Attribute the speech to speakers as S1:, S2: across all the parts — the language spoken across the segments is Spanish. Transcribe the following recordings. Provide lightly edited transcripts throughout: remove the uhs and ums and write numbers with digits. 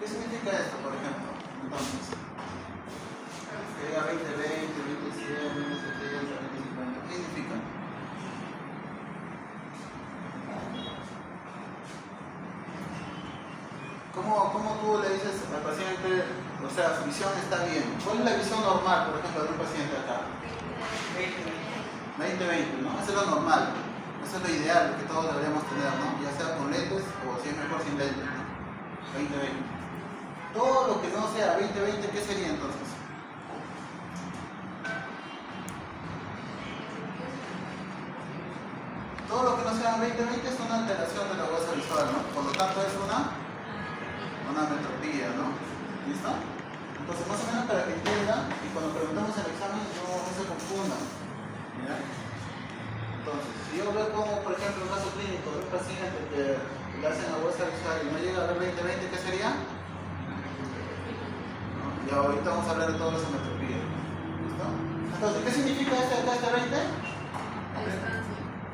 S1: ¿Qué significa esto, por ejemplo? Entonces, que diga 20, 20, 20, 100, 20, 70, 20, 50. ¿Qué significa? ¿Cómo tú le dices al paciente, o sea, su visión está bien? ¿Cuál es la visión normal, por ejemplo, de un paciente acá? 20-20, ¿no? Eso es lo normal, eso es lo ideal que todos deberíamos tener, ¿no? Ya sea con lentes o si es mejor sin lentes, ¿no? 20-20. Todo lo que no sea 20-20, ¿qué sería entonces? Todo lo que no sea 20-20 es una alteración de la huesa visual, ¿no? Por lo tanto es una metropía, ¿no? ¿Listo? Entonces, más o menos para que entiendan y cuando preguntamos el examen no se confundan. ¿Ya? Entonces, si yo veo como, por ejemplo, un caso clínico de un paciente que le hacen la huesa visual y no llega a ver 20-20, ¿qué sería? ¿No? Y ahorita vamos a hablar de todas las ametropías. ¿Listo? Entonces, ¿qué significa este 20?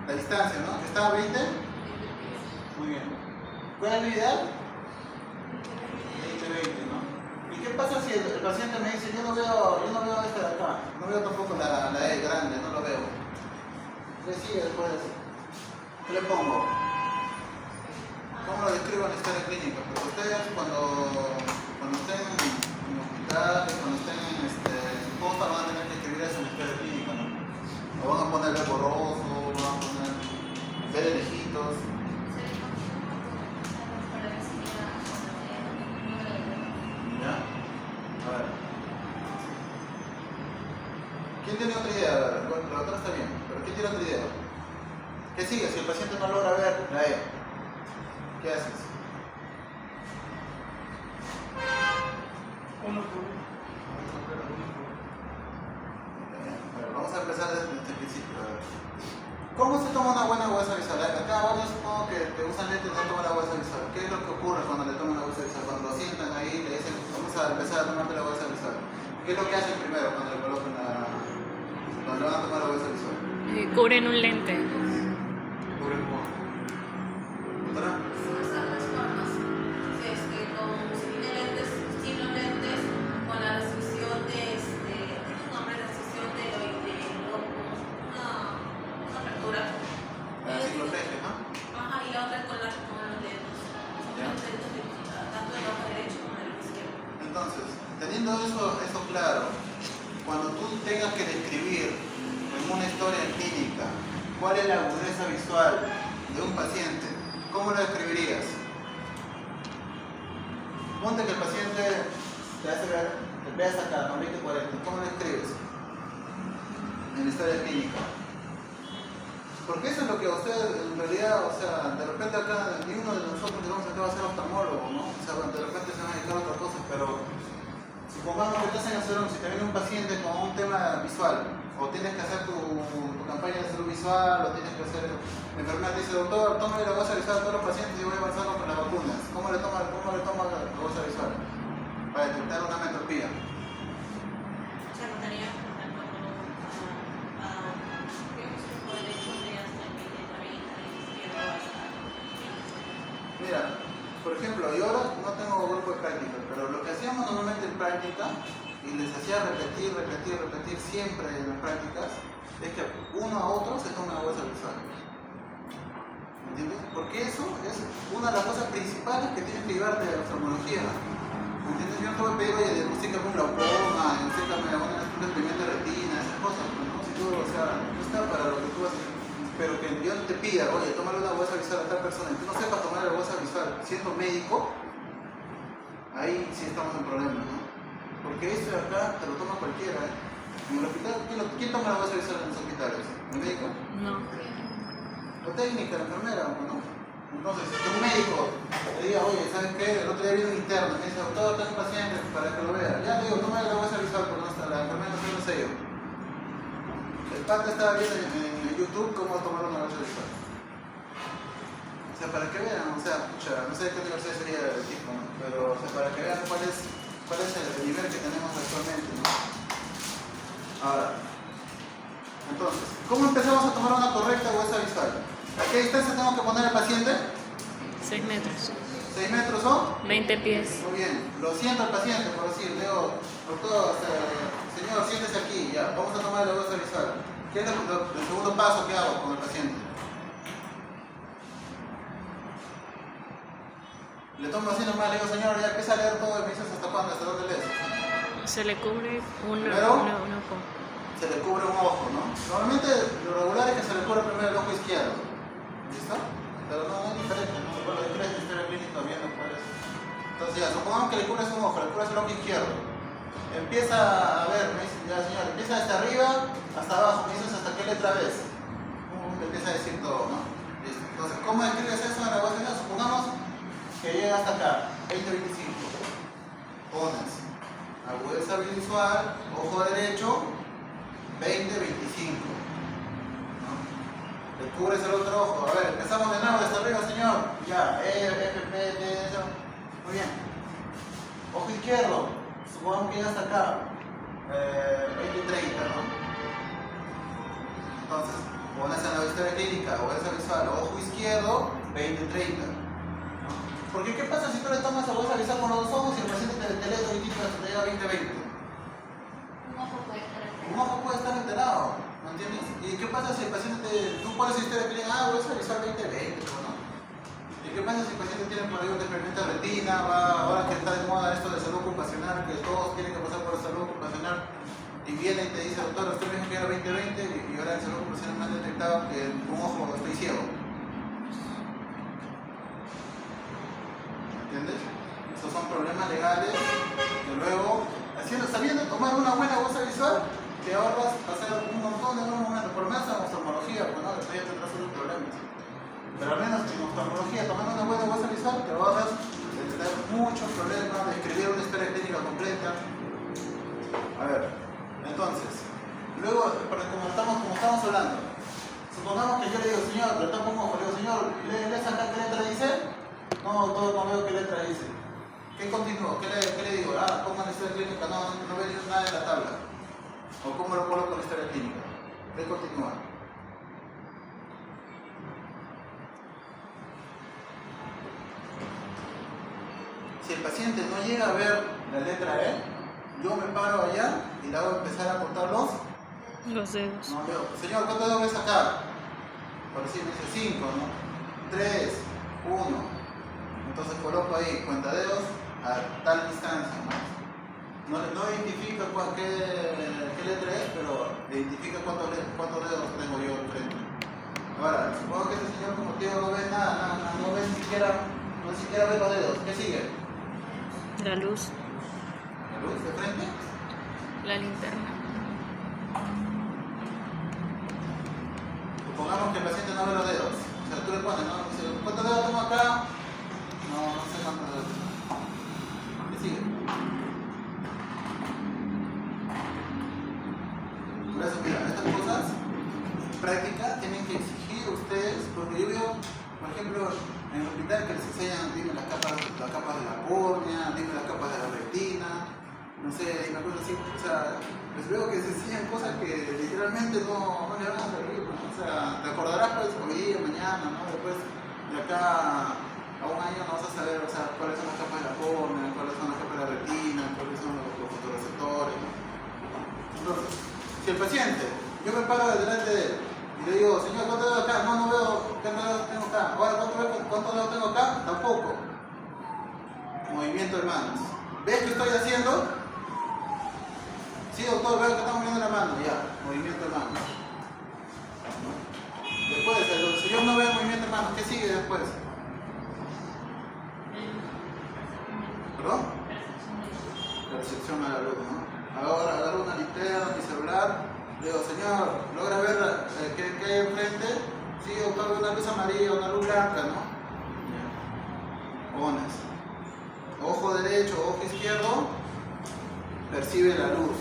S1: La distancia, ¿no? ¿Que está a 20? Muy bien. ¿Cuál es la ideal? 20-20, ¿no? ¿Y qué pasa si el paciente me dice, yo no veo esta de acá, no veo tampoco la E grande, no lo veo? ¿Qué sigue después? ¿Qué le pongo? ¿Cómo lo describo en la historia clínica? Porque ustedes cuando estén en hospital, cuando estén en su posta, van a tener que escribir eso en la historia clínica, ¿no? O van a poner el borroso, van a poner fe de lejitos. ¿Ya? A ver. ¿Quién tiene otra idea? Bueno, la otra está bien, pero ¿quién tiene otra idea? ¿Qué sigue? Si el paciente no logra ver la E, ¿qué haces? Bueno, vamos a empezar desde el principio. A ver. ¿Cómo se toma una buena huesa visual? Acá varios supongo que usan lentes y no toman la huesa visual. ¿Qué es lo que ocurre cuando le toman la huesa visual? Cuando lo sientan ahí le dicen, vamos a empezar a tomarte la huesa visual. ¿Qué es lo que hacen primero cuando le colocan cuando le van a tomar la huesa visual?
S2: Cubren un lente.
S1: ¿Cubren cómo? ¿Otra?
S3: Usar las formas, sin lentes, con la restricción de, tiene un nombre, restricción de una apertura.
S1: La ciclopegia, ¿no?
S3: Ajá, y la otra con los dedos. Los dedos tanto del ojo derecho como del izquierdo.
S1: Entonces, teniendo eso claro, cuando tú tengas que describir en una historia clínica cuál es la agudeza visual de un paciente, ¿cómo lo describirías? Ponte que el paciente te hace ver, veas acá, con 20-40, ¿cómo lo escribes? En la historia clínica. Porque eso es lo que a usted en realidad, o sea, de repente acá, ni uno de nosotros digamos acá va a ser oftalmólogo, ¿no? O sea, de repente se van a dedicar a otra cosa, pero supongamos que te hacen hacer si te viene un paciente con un tema visual, o tienes que hacer tu campaña de salud visual, o tienes que hacer, la enfermera te dice, doctor, tómale la huesa visual a todos los pacientes y voy avanzando con las vacunas. ¿Cómo le toma la huesa visual? Para detectar una metropía.
S3: Se anotaría, por ejemplo, digamos, un poco derecho de hasta el izquierdo hasta.
S1: Mira, por ejemplo, yo ahora no tengo grupo de práctica, pero lo que hacíamos normalmente en práctica, y les hacía repetir siempre en las prácticas, es que uno a otro se tome la huesa visual. ¿Me entiendes? Porque eso es una de las cosas principales que tienes que llevarte de la oftalmología. ¿Me entiendes? Yo no te voy a pedir, oye, diagnostícame un glaucoma, diagnostícame un experimento de retina, esas cosas, ¿no? Si tú, o sea, no está para lo que tú haces. Pero que yo no te pida, oye, tómale una huesa visual a tal persona, y tú no sepas tomar la huesa visual siendo médico, ahí sí estamos en problemas, ¿no? Porque esto de acá te lo toma cualquiera, ¿eh? En el hospital, ¿quién toma la huesa visual en los hospitales? ¿El médico?
S2: No.
S1: La técnica, la enfermera, ¿no? Entonces, si un médico te diga, oye, ¿sabes qué? El otro día vino un interno, me dice, doctor, tengo un paciente para que lo vea. Ya le digo, toma la huesa visual porque no está, la enfermera no tiene un sello. El pata estaba viendo en YouTube cómo tomar una huesa visual. O sea, para que vean, o sea, pucha, no sé qué universidad sería el tipo, ¿no? Pero, o sea, para que vean cuál es el nivel que tenemos actualmente, ¿no? Ahora, entonces, ¿cómo empezamos a tomar una correcta huesa visual? ¿A qué distancia tengo que poner al paciente?
S2: 6 metros.
S1: 6 metros son
S2: 20 pies.
S1: muy bien. Lo siento al paciente, por decir, le digo, doctor, señor, siéntese aquí, ya, vamos a tomar la bolsa visual. ¿Qué es el segundo paso que hago con el paciente? Le tomo así nomás, le digo, señor, ya empieza a leer todo y me dices hasta cuándo, hasta dónde lees.
S2: Se le cubre un
S1: Primero,
S2: ojo.
S1: se le cubre un ojo, ¿no? Normalmente lo regular es que se le cubre primero el ojo izquierdo. ¿Listo? Pero no es diferente, ¿no? Bueno, hay tres historias clínicas viendo cuál es. Entonces ya, supongamos que le cubres un ojo, le cubres el ojo izquierdo. Empieza a ver, me dice, ya señor, empieza desde arriba hasta abajo, me dices hasta qué letra ves. Te empieza a decir todo, ¿no? Listo. Entonces, ¿cómo escribes eso en la ecuación? Supongamos que llega hasta acá, 20-25. Pones agudeza visual, ojo derecho, 20-25. ¿No? Le cubres el otro ojo. A ver, empezamos de nuevo desde arriba, señor. Ya, F, P, D, eso. Muy bien. Ojo izquierdo, supongamos que llega hasta acá, 20-30, ¿no? Entonces, pones en la historia clínica, agudeza visual, ojo izquierdo, 20-30. Porque ¿qué pasa si tú le tomas agudeza visual con los dos ojos y el paciente te lee todo y te llega 20-20?
S3: Un ojo puede estar
S1: Un ojo puede estar enterado, ¿me entiendes? ¿Y qué pasa si el paciente, tú pones historia clínica, agudeza visual 20-20, ¿no? ¿Y qué pasa si el paciente tiene por ahí un experimento de retina, ahora que está de moda esto de salud ocupacional, que todos tienen que pasar por la salud ocupacional, y viene y te dice, doctor, usted me dijo que era 20-20 y ahora en salud ocupacional me han detectado que un ojo estoy ciego? ¿Entiendes? Esos son problemas legales que luego, sabiendo tomar una buena bolsa visual, te ahorras hacer un montón de buenos momentos, por lo menos en oftalmología, pues no, después ya tendrás otros problemas. Pero al menos en oftalmología, tomando una buena bolsa visual, te ahorras de tener muchos problemas, de escribir una historia clínica completa. A ver, entonces, luego, como estamos hablando, supongamos que yo le digo, señor, le tomo un ojo, le digo, señor, ¿lees acá qué letra dice? No, todo no veo qué letra dice. ¿Qué continúo? ¿Qué le digo? Ah, pongan la historia clínica, no veo nada en la tabla. ¿O cómo lo coloco en la historia clínica? ¿Qué continúa? Si el paciente no llega a ver la letra E, yo me paro allá y le hago empezar a contar los
S2: dedos.
S1: No veo. Señor, ¿cuántos dedos ves acá? Por decir, me dice 5, ¿no? 3, 1. Entonces coloco ahí cuentadedos a tal distancia, ¿no? No identifica qué letra es, pero identifica cuántos dedos tengo yo enfrente. Ahora, supongo que este señor como tío no ve nada, no ve ni siquiera ve los dedos. ¿Qué sigue?
S2: La luz.
S1: ¿La luz de frente?
S2: La linterna.
S1: Supongamos que el paciente no ve los dedos. O sea, tú le pones, ¿no? Dice, ¿cuántos dedos tengo acá? No sé cuántos dedos. ¿Qué sigue? Por eso, mira, estas cosas en práctica tienen que exigir ustedes, porque yo veo, por ejemplo, en el hospital que les enseñan, dime las capas de la córnea, dime las capas de la retina, no sé, dime cosas así. O sea, les veo que se enseñan cosas que literalmente no le van a servir, ¿no? O sea, te acordarás pues hoy día, mañana, ¿no? Después de acá a un año no vas a saber, o sea, cuáles son las capas de la córnea, cuáles son las capas de la retina, cuáles son los fotorreceptores, ¿no? Entonces, si el paciente, yo me paro delante de él y le digo, señor, ¿cuántos dedos acá? No veo, ¿qué dedos tengo acá? Ahora, ¿cuántos dedos tengo acá? Tampoco. Movimiento de manos. ¿Ves qué estoy haciendo? Sí, doctor, veo que estamos moviendo la mano. Ya, movimiento de manos. Después, el señor no ve el movimiento de manos. ¿Qué sigue después? ¿Perdón? Percepción a la luz, ¿no? Ahora agarro una linterna, mi celular, le digo, señor, ¿logra ver qué hay enfrente? Sí, doctor, veo una luz amarilla, una luz blanca, ¿no? Pones. Ojo derecho, ojo izquierdo, percibe la luz.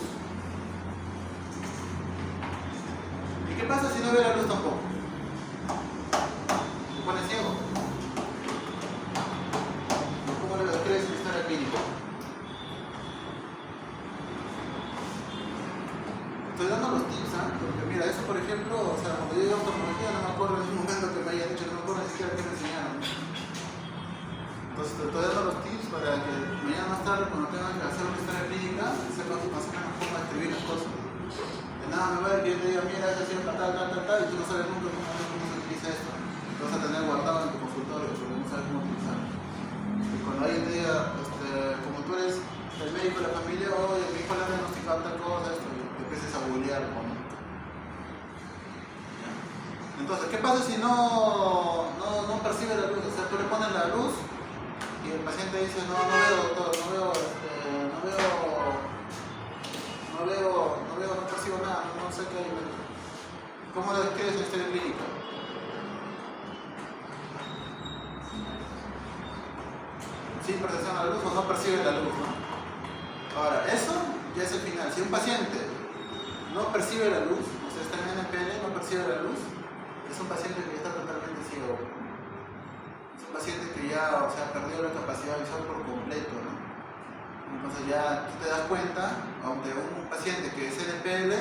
S1: ¿Y qué pasa si no ve la luz tampoco? ¿Se pone ciego? ¿Cómo le crees que está la clínica? Estoy dando los tips, ¿eh? Porque mira, eso por ejemplo, o sea, cuando yo llegué a oftalmología no me acuerdo en un momento que me hayan dicho, no me acuerdo ni siquiera qué me enseñaron. Entonces te estoy dando los tips para que mañana más tarde, cuando tengan que hacer una historia clínica, sepas más o menos cómo escribir las cosas. De nada me vale que yo te diga, mira, es así, tal, y tú no sabes nunca cómo se utiliza esto. Lo vas a tener guardado en tu consultorio, porque no sabes cómo utilizarlo. Y cuando alguien te diga, como tú eres el médico de la familia, oye, mi hijo le ha diagnosticado tal cosa, esto, y te empieces a googlear, ¿no? Entonces, ¿qué pasa si no percibe la luz? O sea, tú le pones la luz y el paciente dice, no veo, doctor, no percibo nada, no sé qué hay. ¿Cómo lo describes en historia clínica? ¿Sí percepción a la luz o no percibe la luz? ¿No? Ahora, eso ya es el final. Si un paciente no percibe la luz, o sea, está en NPL, no percibe la luz, es un paciente que ya está totalmente ciego. Es un paciente que ya, o sea, perdió la capacidad visual por completo, ¿no? Entonces ya tú te das cuenta, aunque un paciente que es NPL,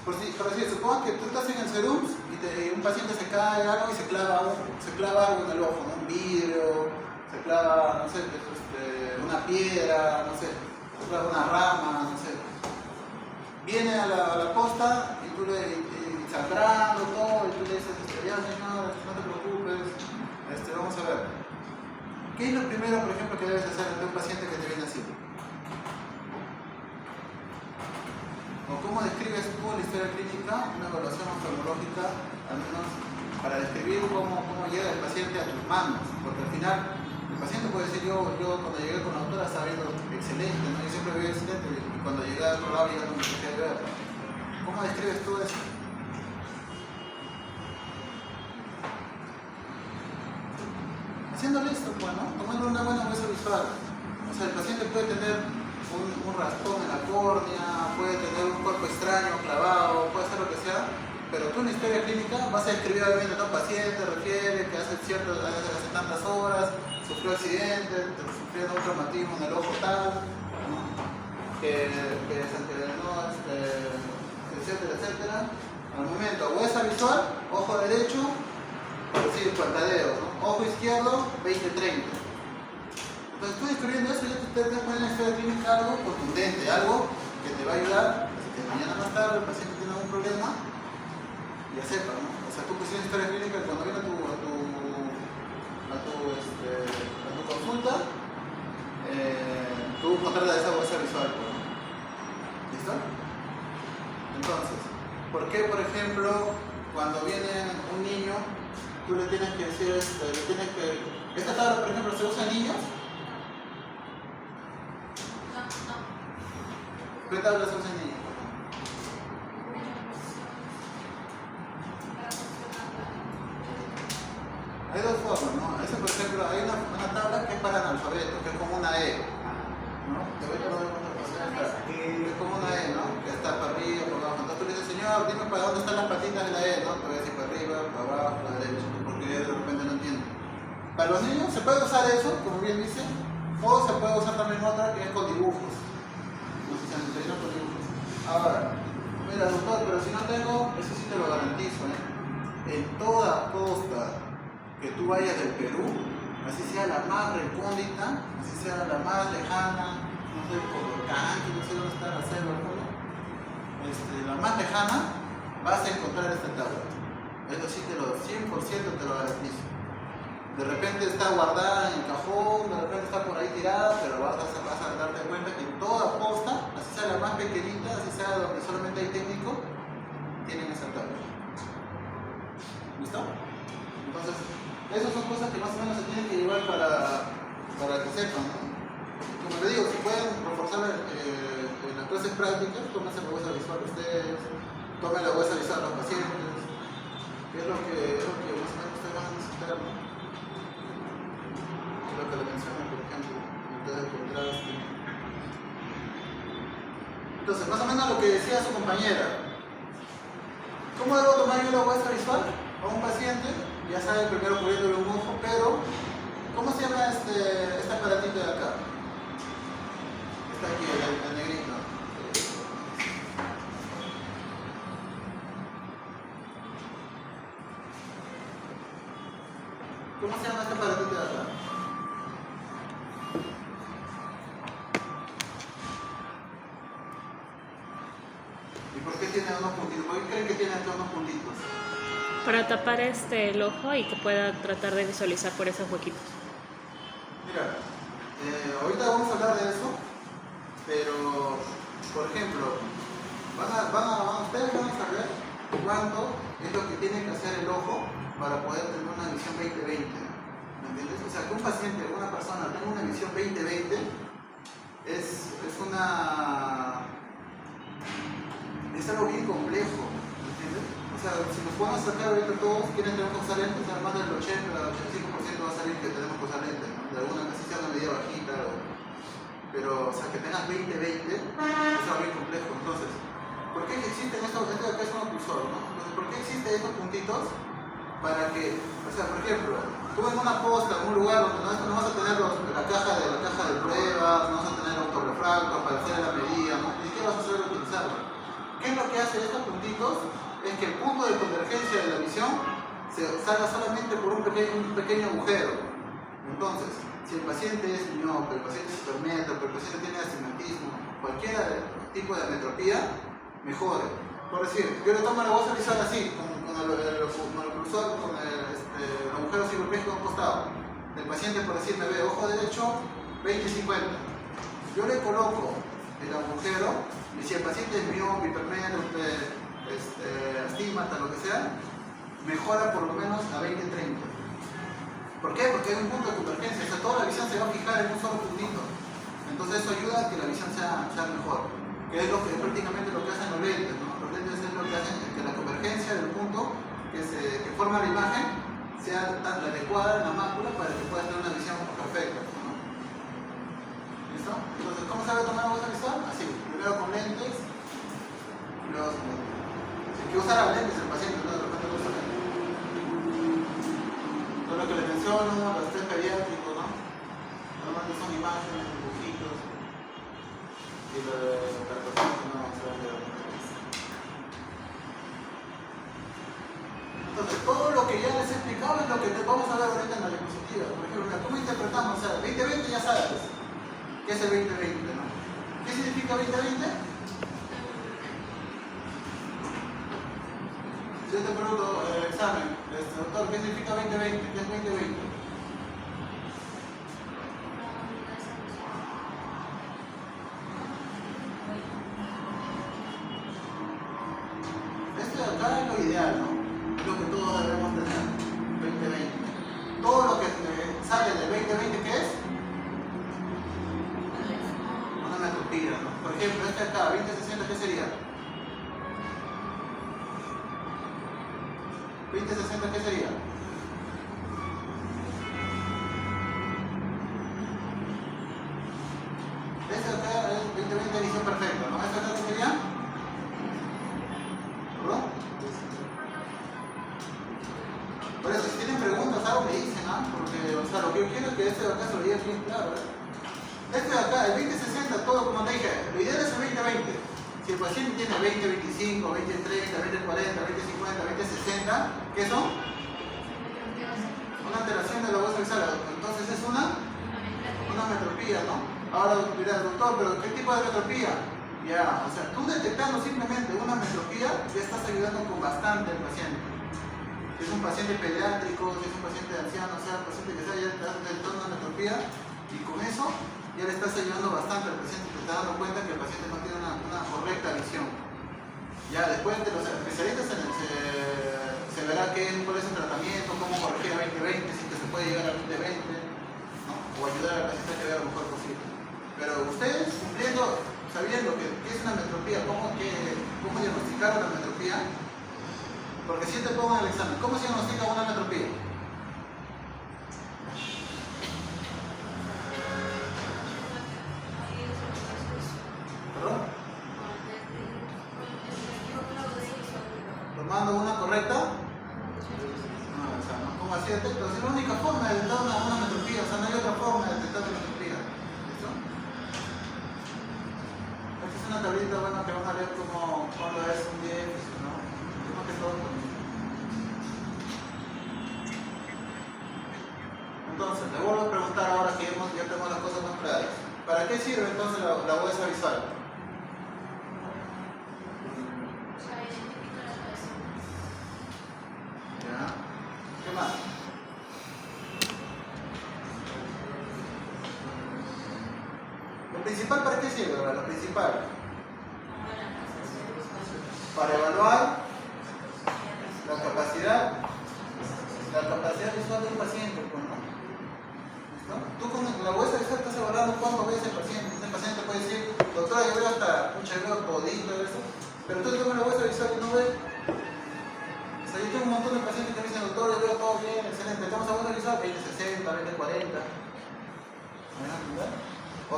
S1: por decir, supongo que tú estás en el SERUMS y un paciente se cae algo y se clava algo en el ojo, ¿no? Un vidrio, se clava, no sé, una piedra, no sé, se clava una rama, no sé. Viene a la posta y tú le sangrando todo, y tú le dices, ya señor, no te preocupes, vamos a ver. ¿Qué es lo primero, por ejemplo, que debes hacer ante un paciente que te viene así? ¿O cómo describes tú en la historia clínica una evaluación oftalmológica, al menos para describir cómo llega el paciente a tus manos? Porque al final, el paciente puede decir, yo cuando llegué con la doctora estaba viendo excelente, ¿no? Yo siempre veía excelente, y cuando llegué al otro lado ya no me dejé de ver. ¿Cómo describes tú eso? Haciéndole esto, pues, ¿no? Tomando una buena muestra visual. O sea, el paciente puede tener un raspón en la córnea, puede tener un cuerpo extraño, clavado, puede hacer lo que sea, pero tú en la historia clínica vas a escribir obviamente, ¿no? Paciente refiere que hace tantas horas, sufrió accidente, sufrió un traumatismo en el ojo tal, ¿no? que se envenenó, etcétera. Al momento, huesa visual, ojo derecho, por decir, cuentadeos, ¿no? Ojo izquierdo, 20-30. Entonces tú descubriendo eso, ya te pones en la historia clínica algo contundente, algo que te va a ayudar, si que mañana más tarde el paciente tiene algún problema, ya sepa, ¿no? O sea, tú pusiste en historia clínica cuando viene a tu consulta, tú contratas esa huesa visual, ¿no? ¿Listo? Entonces, ¿por qué, por ejemplo, cuando viene un niño, tú le tienes que decir, esta tabla, por ejemplo, se usa en niños? ¿Qué tabla se usa en niños? Hay dos formas, ¿no? Por ejemplo, hay una tabla que es para analfabetos, que es como una E, ¿no? Es como una E, ¿no? Que está para arriba, para abajo. Entonces tú le dices, señor, dime para dónde están las patitas de la E, ¿no? Te voy a decir para arriba, para abajo, para la derecha, porque de repente no entiendo. Para los niños se puede usar eso, como bien dice, o se puede usar también otra que es con dibujos. No sé si han entendido con dibujos. Ahora, mira, doctor, pero si no tengo, eso sí te lo garantizo, ¿eh? En toda costa que tú vayas del Perú, así sea la más recóndita, así sea la más lejana, no sé, Colorcanqui, no sé dónde está la selva, la más lejana, vas a encontrar esta tabla. Eso sí, 100% te lo garantizo. De repente está guardada en el cajón, de repente está por ahí tirada, pero vas a darte cuenta que en toda posta, así sea la más pequeñita, así sea donde solamente hay técnico, tienen esa tabla. ¿Listo? Entonces, esas son cosas que más o menos se tienen que llevar para que sepan, ¿no? Como te digo, si pueden reforzar en las clases prácticas, tómense la huesa visual ustedes, tomen la huesa visual a los pacientes, que es lo que más o menos ustedes van a necesitar, ¿no? Es lo que le mencioné, por ejemplo, ustedes contraste. Entonces, más o menos lo que decía su compañera, ¿cómo debo tomar yo la huesa visual a un paciente? Ya saben, primero cubriéndole un ojo, pero ¿cómo se llama este aparatito de acá? Está aquí, el negrito. ¿Cómo se llama este aparatito de acá?
S2: Para tapar el ojo y que pueda tratar de visualizar por esos huequitos.
S1: Mira, ahorita vamos a hablar de eso, pero, por ejemplo, ustedes van a saber cuánto es lo que tiene que hacer el ojo para poder tener una visión 20/20. ¿Me entiendes? O sea, que un paciente, una persona tenga una visión 20/20 es algo bien complejo, ¿me entiendes? O sea, si nos podemos sacar ahorita todos quieren tener que usar lentes, más del 80-85% va a salir que tenemos que usar lentes, ¿no? De alguna casi sea una medida bajita, pero, o sea, que tengas 20/20 es algo bien complejo. Entonces, ¿por qué existen estos? Esto de acá es un oclusor, ¿no? Entonces, ¿por qué existen estos puntitos? Para que, o sea, por ejemplo, tú en una posta, en un lugar donde no vas a tener la caja de pruebas, no vas a tener autorrefractos para hacer la medida, ¿no? Ni siquiera vas a saber utilizarlo. ¿Qué es lo que hace estos puntitos? Es que el punto de convergencia de la visión se salga solamente por un pequeño agujero. Entonces, si el paciente es miope, el paciente es hipermétrope, el paciente tiene astigmatismo, cualquier tipo de ametropía, mejore. Por decir, yo le tomo la voz visual así, con el oclusor, con el agujero circunflejo a un costado. El paciente, por decir, me ve ojo derecho, 20/50. Yo le coloco el agujero, y si el paciente es miope, hipermétrope, astigmata, lo que sea, mejora por lo menos a 20/30. ¿Por qué? Porque hay un punto de convergencia, o sea, toda la visión se va a fijar en un solo puntito. Entonces eso ayuda a que la visión sea mejor, que es prácticamente lo que hacen los lentes, ¿no? Los lentes es lo que hacen que la convergencia del punto que forma la imagen sea tan adecuada en la mácula para que puedas tener una visión perfecta, ¿no? ¿Listo? Entonces, ¿cómo se va a tomar la voz visual? Así, primero con lentes y luego sin lentes. Si hay que usar a lentes el paciente, no de repente no usa lentes. Todo lo que les menciono, los test pediátricos, ¿no? Normalmente son imágenes, dibujitos y lo de la persona que no se va a ver. Entonces, todo lo que ya les he explicado es lo que vamos a ver ahorita en la diapositiva. Por ejemplo, ¿cómo interpretamos? O sea, 20/20 ya sabes. ¿Qué es el 20/20? ¿No? ¿Qué significa 20/20? Yo te pregunto, examen, doctor, ¿qué significa 20/20? ¿Qué es 20/20? Esto de acá es lo ideal, ¿no? Es lo que todos debemos tener, 20/20. Todo lo que sale del 20/20, ¿qué es? Una metropía, ¿no? Por ejemplo, este acá, 20/60, ¿qué sería? 20/60, ¿qué sería? Este acá es 20/20 visión perfecta, ¿no? ¿Este acá qué sería? ¿Perdón? Por eso, si tienen preguntas, algo me dicen, ¿ah? Porque, o sea, lo que yo quiero es que este de acá se lo diga bien claro, ¿eh? Este de acá, el 20/60, todo como te dije, lo ideal es el 20/20. Si el paciente tiene 20/25, 20/30, 20/40, 20/50, 20/60, ¿qué son? Una alteración de la voz visual. Entonces es una metropía, ¿no? Ahora dirás, doctor, ¿pero qué tipo de metropía? Ya, o sea, tú detectando simplemente una metropía, ya estás ayudando con bastante al paciente. Si es un paciente pediátrico, si es un paciente anciano, o sea, un paciente que ya está detectando una metropía, y con eso ya le estás ayudando bastante al paciente, te estás dando cuenta que el paciente no tiene una correcta visión. Ya después de los especialistas se verá cuál es el tratamiento, cómo corregir a 20/20, si que se puede llegar a 20/20, ¿no? O ayudar al paciente a que vea lo mejor posible. Pero ustedes, sabiendo qué es una metropía, cómo diagnosticar una metropía, porque si te pongo en el examen, ¿cómo se diagnostica una metropía? ¿Perdón? ¿Tomando una correcta? No, o sea, no, ¿cómo así detecto? Es la única forma de detectar una metropía, o sea, no hay otra forma de detectar una metropía. ¿Listo? Esta es una tablita, bueno, que vamos a ver cuando es un déficit, ¿no? Más que todo con esto. Entonces, le vuelvo a preguntar ahora que ya tenemos las cosas más claras. ¿Para qué sirve entonces la huesa visual? principal, ¿para qué sirve? Lo principal, para evaluar la capacidad visual del paciente, pues, ¿no? ¿Listo? Tú con la huesa visual estás evaluando cuánto ve ese paciente. Ese paciente puede decir, doctora, yo veo hasta un veo todito y eso, pero tú con la huesa visual y no ves. O sea, yo tengo un montón de pacientes que me dicen, doctor, yo veo todo bien, excelente, estamos a huesa visual, 20-60, 20-40. O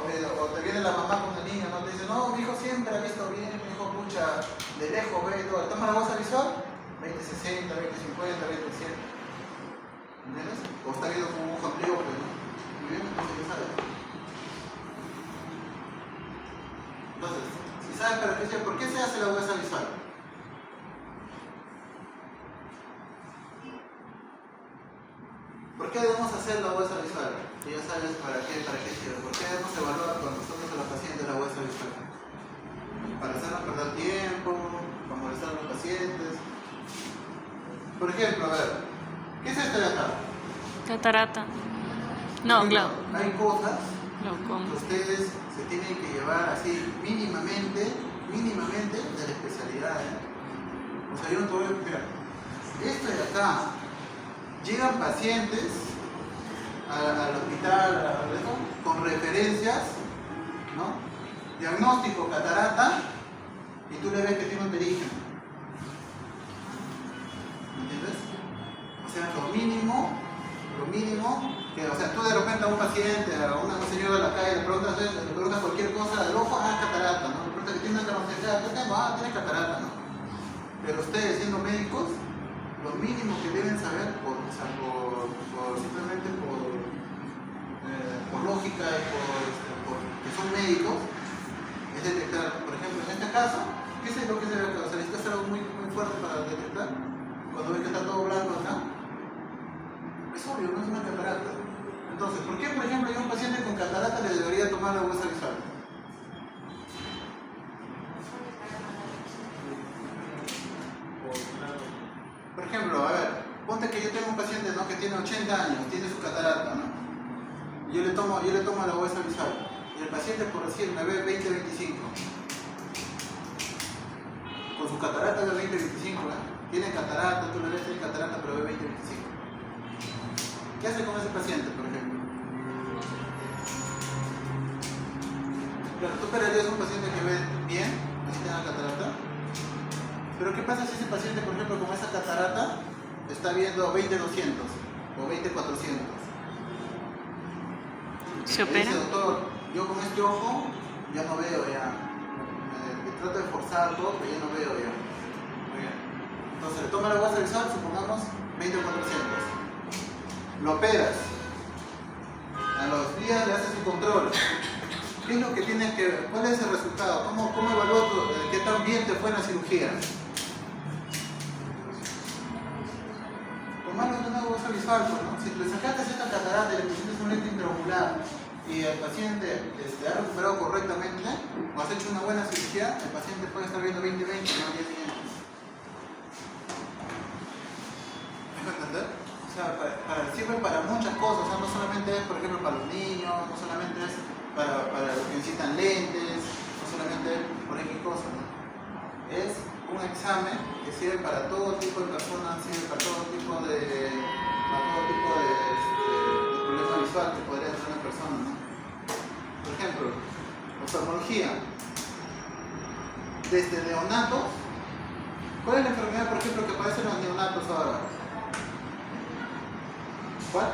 S1: te viene la mamá con el niño, ¿no? Te dice, no, mi hijo siempre ha visto bien, mi hijo pucha, de lejos ve todo. Toma la huesa visual, 20-60, 20-50, 20-100. ¿Entiendes? O está viendo como un ojo amplio, pues, ¿no? Muy bien, entonces ya sabes. Entonces, si sabes para qué ¿por qué se hace la huesa visual? ¿Por qué debemos hacer la huesa visual? Si ya sabes para qué sirve. ¿Por qué debemos evaluar con nosotros a los pacientes la huesa visual? Para hacernos perder tiempo, para molestar a los pacientes. Por ejemplo, a ver, ¿qué es esto de acá?
S2: Catarata. No, claro.
S1: Hay cosas
S2: Glaucoma.
S1: que ustedes se tienen que llevar así mínimamente de la especialidad, ¿eh? O sea, yo no te voy a explicar. Esto de acá, llegan pacientes al hospital con referencias, ¿no? Diagnóstico catarata, y tú le ves que tiene un terígeno. ¿Entiendes? O sea, lo mínimo, que, o sea, tú de repente a un paciente, a un señor de la calle, le preguntas cualquier cosa del ojo, catarata, ¿no? Le preguntas que tiene una catarata, ¿qué tengo? Tienes catarata, ¿no? Pero ustedes, siendo médicos, lo mínimo que deben saber, simplemente por lógica y porque son médicos, es detectar, por ejemplo, en este caso, ¿qué es lo que se ve acá? O sea, necesitas algo muy fuerte para detectar. Cuando ves que está todo blanco acá, es obvio, no es una catarata. Entonces, ¿por qué, por ejemplo, a un paciente con catarata le debería tomar la huesa visual? Por ejemplo, a ver, ponte que yo tengo un paciente, ¿no?, que tiene 80 años, tiene su catarata, ¿no? Y yo le tomo la huesa visual. Y el paciente, por decir, me ve 20-25. Con su catarata de 20-25, ¿eh? Tiene catarata, tú le ves, tiene catarata, pero ve 20-25. ¿Qué hace con ese paciente, por ejemplo? Claro, tú esperarías un paciente que ve bien, que sí tenga catarata. Pero ¿qué pasa si ese paciente, por ejemplo, con esa catarata, está viendo 20-200 o 20-400?
S2: ¿Se opera?
S1: Dice, doctor, yo con este ojo ya no veo ya. Trato de forzar todo, pero ya no veo ya. Muy bien. Entonces le toma la huesa visual, supongamos 20-400. Lo operas. A los días le haces su control. ¿Qué es lo que tienes que ver? ¿Cuál es el resultado? ¿Cómo evalúas qué tan bien te fue en la cirugía? Tomarlo de una huesa visual, ¿no? Si le sacaste esta catarata y le pusiste un lente intraocular y el paciente ha recuperado correctamente o has hecho una buena cirugía, el paciente puede estar viendo 20-20, no 10-10. ¿Me dejo entender? O sea, sirve para muchas cosas, o sea, no solamente es, por ejemplo, para los niños, no solamente es para los que necesitan lentes, no solamente es por X cosas, ¿no? Es un examen que sirve para todo tipo de personas, sirve para todo tipo de problema visual que podría tener una persona, ¿no? Por ejemplo, oftalmología. Desde neonatos, ¿cuál es la enfermedad, por ejemplo, que padecen los neonatos ahora? ¿Cuál?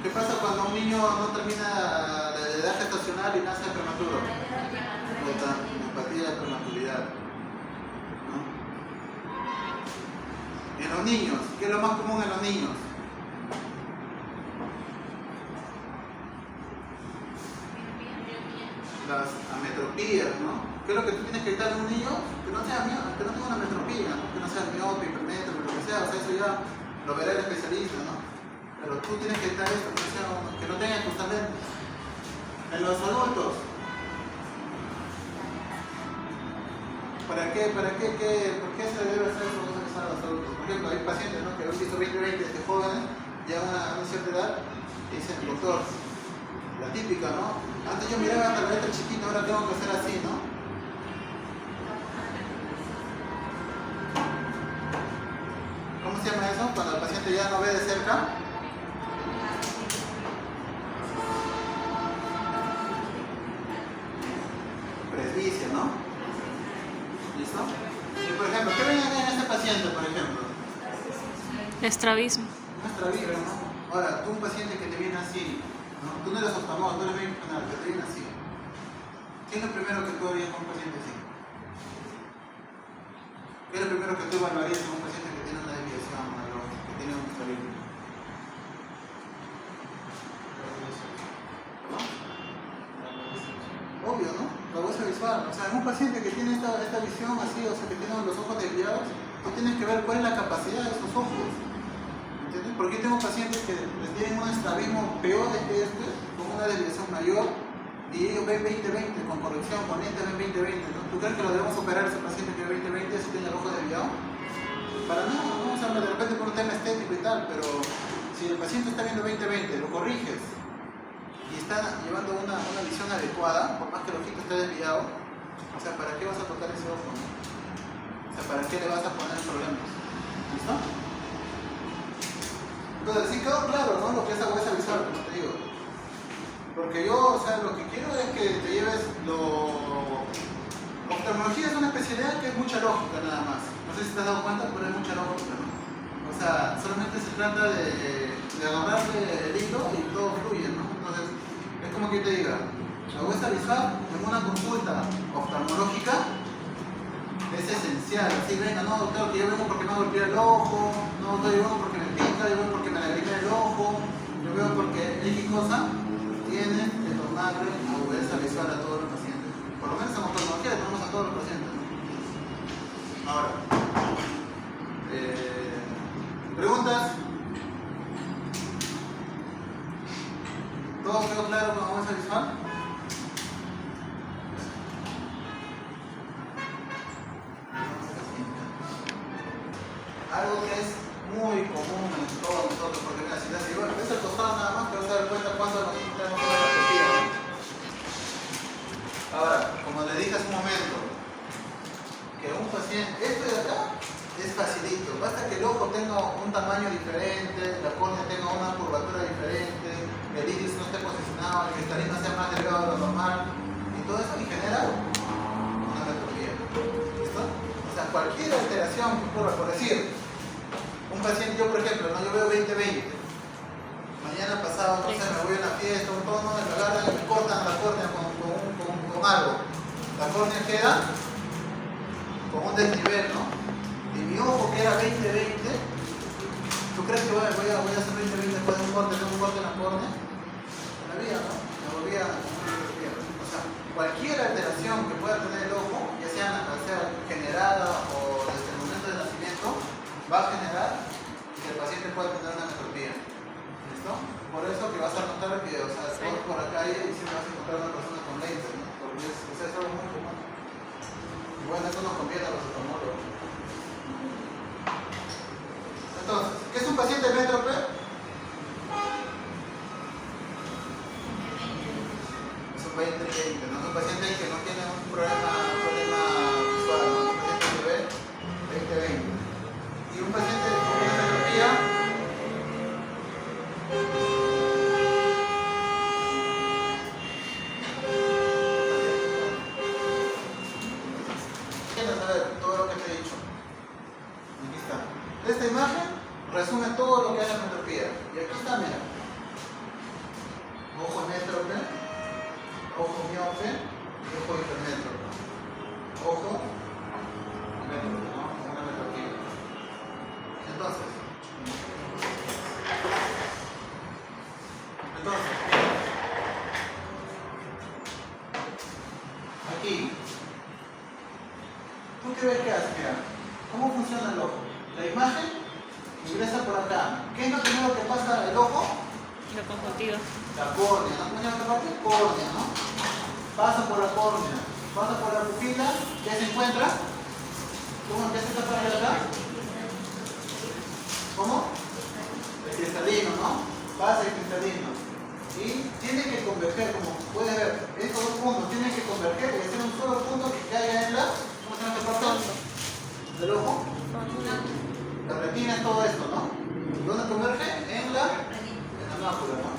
S1: ¿Qué pasa cuando un niño no termina la edad gestacional y nace prematuro? Neuropatía de prematuridad, ¿no? En los niños, ¿qué es lo más común en los niños? Las ametropías, ¿no? ¿Qué es lo que tú tienes que evitar en un niño? Que no tenga una ametropía, ¿no? Que no sea miope, hipermétrope, lo que sea, o sea, eso ya lo verá el especialista, ¿no? Pero tú tienes que evitar esto, que no tengan constantemente. En los adultos, ¿por qué se debe hacer eso a los adultos? Por ejemplo, hay pacientes, ¿no?, que han visto 20-20 de jóvenes, llegan a una cierta edad Dice el doctor, la típica, ¿no? Antes yo miraba hasta la letra chiquita, ahora tengo que hacer así, ¿no? ¿Cómo se llama eso? Cuando el paciente ya no ve de cerca. Presbicia, ¿no? ¿Listo? Y por ejemplo, ¿qué ven en este paciente, por ejemplo?
S2: Estrabismo.
S1: Un estrabismo, ¿no? Ahora, tú un paciente que te viene así, ¿no? Tú no eres oftalmólogo, tú eres médico general, pero te viene así. ¿Qué es lo primero que tú harías con un paciente así? ¿Qué es lo primero que tú evaluarías con un paciente que tiene una desviación, que tiene un estrabismo? ¿No? Obvio, ¿no? La huesa visual. O sea, en un paciente que tiene esta visión así, o sea, que tiene los ojos desviados, tú tienes que ver cuál es la capacidad de esos ojos. ¿Entiendes? Porque yo tengo pacientes que tienen un estrabismo peor que este, con una desviación mayor, y ellos ven 20-20, con corrección, con lentes ven 20-20, ¿no? ¿Tú crees que lo debemos operar a ese paciente que ve 20-20 si tiene el ojo desviado? Para nada, ¿no? O sea, de repente por un tema estético y tal, pero si el paciente está viendo 20-20, lo corriges y está llevando una visión adecuada, por más que el ojito esté desviado, o sea, ¿para qué vas a tocar ese ojo, no? O sea, ¿para qué le vas a poner problemas? ¿Listo? Entonces, sí quedó claro, ¿no? Lo que es la huesa visual, como te digo. Porque yo, o sea, lo que quiero es que te lleves lo... Oftalmología es una especialidad que es mucha lógica nada más. No sé si te has dado cuenta, pero es mucha lógica, ¿no? O sea, solamente se trata de agarrarle el hilo y todo fluye, ¿no? Entonces, es como que te diga, la huesa visual en una consulta oftalmológica es esencial. Así, venga, no, doctor, que yo vengo porque me golpea el ojo, no, doctor, yo vengo porque me pica, yo vengo porque me lagrima el ojo, yo vengo porque X cosa, tiene que tomarle la huesa visual a todos los pacientes. Por lo menos en oftalmología le tomamos a todos los pacientes, ¿no? Ahora, ¿preguntas? ¿Todo quedó claro con la huesa visual? Algo que es muy común en todos nosotros, porque mira, si te digo, ves el costado nada más, te vas a dar cuenta cuánto nosotros tenemos una perspectiva. Ahora, como le dije hace un momento, que un paciente, esto de acá es facilito, basta que el ojo tenga un tamaño diferente, la córnea tenga una curvatura diferente, el iris no esté posicionado, el cristalino sea más delgado de lo normal, y todo eso y genera una metropía. ¿Listo? O sea, cualquier alteración que ocurra, por decir, un paciente, yo por ejemplo, ¿no? Yo veo 20-20, mañana pasado, no sé, me voy a una fiesta, un tono, me agarran y me cortan la córnea con algo. La córnea queda con un desnivel, ¿no? Y mi ojo que era 20-20, ¿tú crees que voy a hacer 20-20 después de un corte en la córnea? En la vida, ¿no? Me volvía a... O sea, cualquier alteración que pueda tener el ojo, ya sea generada o desde el momento del nacimiento, va a generar que el paciente pueda tener una metropía. ¿Listo? Por eso que vas a notar que, o sea, sí, vas por la calle y siempre vas a encontrar a una persona con lentes, ¿no? Porque es algo muy común. Y bueno, eso nos conviene a los oftalmólogos. Entonces, ¿qué es un paciente métrope? Es un 20-20, ¿no? Es un paciente que no tiene un problema visual, ¿no? Un paciente que ve 20-20. Y un paciente con una metropía todo lo que te he dicho. Aquí está. Esta imagen resume todo lo que es la metropía. Y aquí está, mira. Ojo métrope, ojo miope y ojo hipermétrope. Ojo métrope, ¿no? Una metropía. Entonces, aquí, ¿tú qué ves que hace? Mira, ¿cómo funciona el ojo? La imagen ingresa por acá. ¿Qué es lo primero que pasa al ojo?
S2: La conjuntiva.
S1: La córnea, ¿no? ¿Cómo se llama esta parte? Córnea, ¿no? Pasa por la córnea, pasa por la pupila, ¿qué se encuentra? ¿Cómo? ¿Qué es esta parte de acá? ¿Cómo? El cristalino, ¿no? base y cristalino. Y tiene que converger, como puedes ver, estos dos puntos tienen que converger y hacer un solo punto que caiga en la, ¿cómo se llama esta parte? Del ojo. La retina es todo esto, ¿no? ¿Dónde converge? En la mácula, ¿no?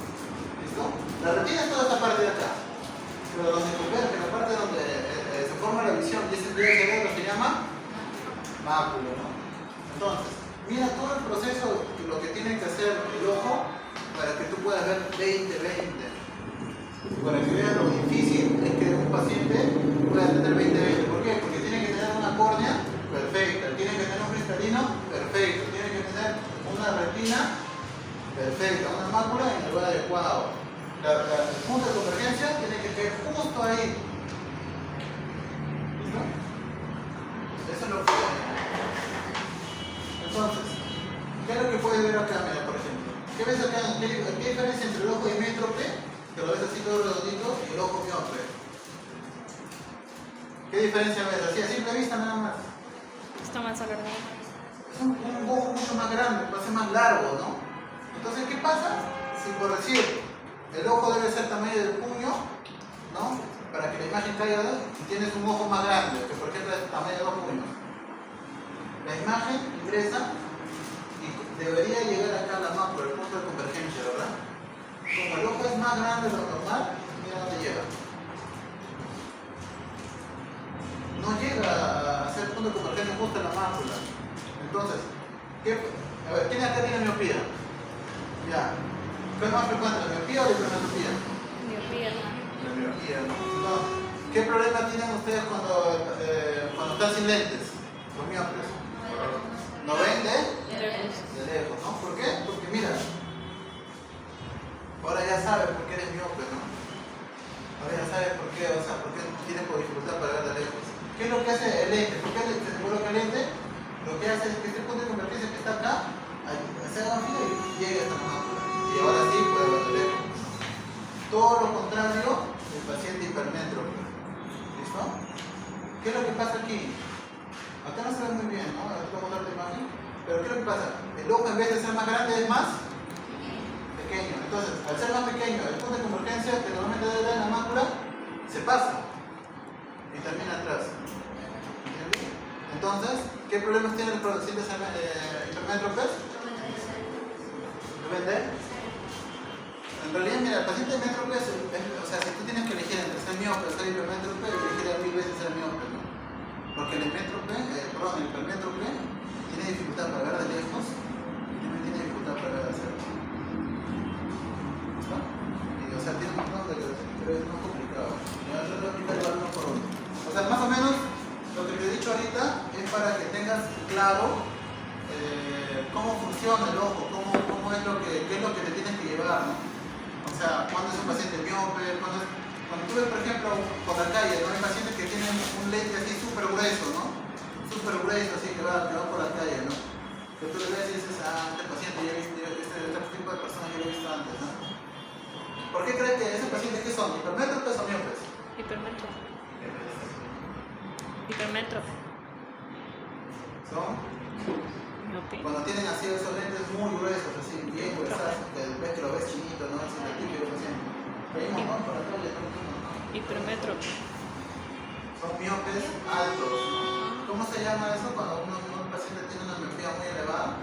S1: ¿Listo? La retina es toda esta parte de acá. Pero donde converge, la parte donde se forma la visión y ese cerebro se llama mácula, ¿no? Entonces, mira todo el proceso, lo que tiene que hacer el ojo para que tú puedas ver 20-20. Para que veas lo difícil es que un paciente pueda tener 20-20. ¿Por qué? Porque tiene que tener una córnea perfecta, tiene que tener un cristalino perfecto, tiene que tener una retina perfecta, una mácula en el lugar adecuado. El punto de convergencia tiene que ser justo ahí. ¿Listo? Eso es lo que... Entonces, ¿qué es lo que puedes ver acá? Mira, por ejemplo. ¿Qué ves acá? ¿Qué diferencia entre el ojo dimétrope, que lo ves así todo redondito, y el ojo miope? ¿Qué diferencia ves? Así a simple vista nada más.
S2: Está más alargado.
S1: Es un ojo mucho más grande, parece más largo, ¿no? Entonces, ¿qué pasa? Si por decir, el ojo debe ser tamaño del puño, ¿no? Para que la imagen caiga, y tienes un ojo más grande, que por ejemplo es el tamaño de 2 puños. La imagen ingresa y debería llegar acá a la mácula, el punto de convergencia, ¿verdad? Como el ojo es más grande de lo normal, mira dónde llega. No llega a ser punto de convergencia justo en la mácula. Entonces, a ver, ¿quién acá tiene miopía? Ya. ¿Qué es más frecuente, la miopía o la hipermetropía?
S2: Miopía.
S1: La miopía, ¿no? Entonces, ¿qué problema tienen ustedes cuando están sin lentes? Los miopes. ¿No ven de lejos, ¿no? ¿Por qué? Porque mira, ahora ya sabes por qué eres miope, ¿no? Ahora ya sabes por qué, o sea, por qué tienes dificultad para ver de lejos. ¿Qué es lo que hace el lente? ¿Por qué se coloca el lente? Lo que hace es que este punto de convergencia que está acá, se haga fila y llegue hasta la mácula. Y ahora sí puede ver de lejos. Todo lo contrario del paciente hipermétrope. ¿Listo? ¿Qué es lo que pasa aquí? Acá no se ve muy bien, ¿no? Ahora te voy a mostrar la imagen. Pero ¿qué es lo que pasa? El ojo en vez de ser más grande es más pequeño. Entonces, al ser más pequeño, el punto de convergencia que normalmente debe dar en la mácula se pasa y termina atrás. ¿Entiendes? Entonces, ¿qué problemas tienen los pacientes hipermétropes? ¿Lo vende? En realidad, mira, el paciente hipermétrope o sea, si tú tienes que elegir entre ser miope o ser hipermétrope, elegiría 1000 veces ser miope, ¿no? Porque el hipermétrope tiene dificultad para ver de lejos y también tiene dificultad para ver de cerca. ¿Listo? Y, o sea, tiene un montón de cosas, pero es más complicado. Yo te voy a explicar uno por uno. O sea, más o menos lo que te he dicho ahorita es para que tengas claro cómo funciona el ojo, cómo es lo que, qué es lo que te tienes que llevar, ¿no? O sea, cuando es un paciente miope, cuando tú ves, por ejemplo, por la calle, ¿no? Hay pacientes que tienen un lente así súper grueso, ¿no? Súper grueso, así que va por la calle, ¿no? Que tú le ves y dices, ah, este paciente ya he visto, este tipo de personas ya lo he visto antes, ¿no? ¿Por qué crees que esos pacientes qué son? ¿Hipermétropes o miopes?
S2: Hipermétrope. Hipermétrope.
S1: Son
S2: Miopía.
S1: cuando tienen así esos lentes muy gruesos, así, bien gruesos, que ves que lo ves chinito, ¿no? Así, el típico paciente. Hay un montón por la calle, ¿no?
S2: Hipermétrope.
S1: Son miopes altos, ¿no? ¿Cómo se llama eso cuando un paciente tiene una miopía muy elevada?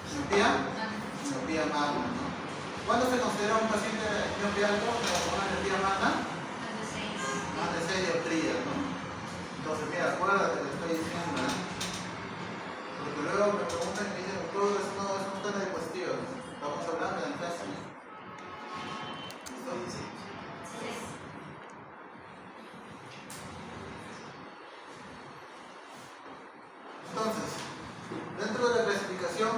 S1: Miopía magna, ¿no? ¿Cuándo se considera un paciente miopía alto con una miopía magna? Más de 6 dioptrías, ¿no? Entonces, mira, acuérdate que te estoy diciendo, ¿no? Porque luego me preguntan y me dicen, todo eso no está en la diapositiva. Estamos hablando de la clase. ¿Listo? Sí. Entonces, dentro de la clasificación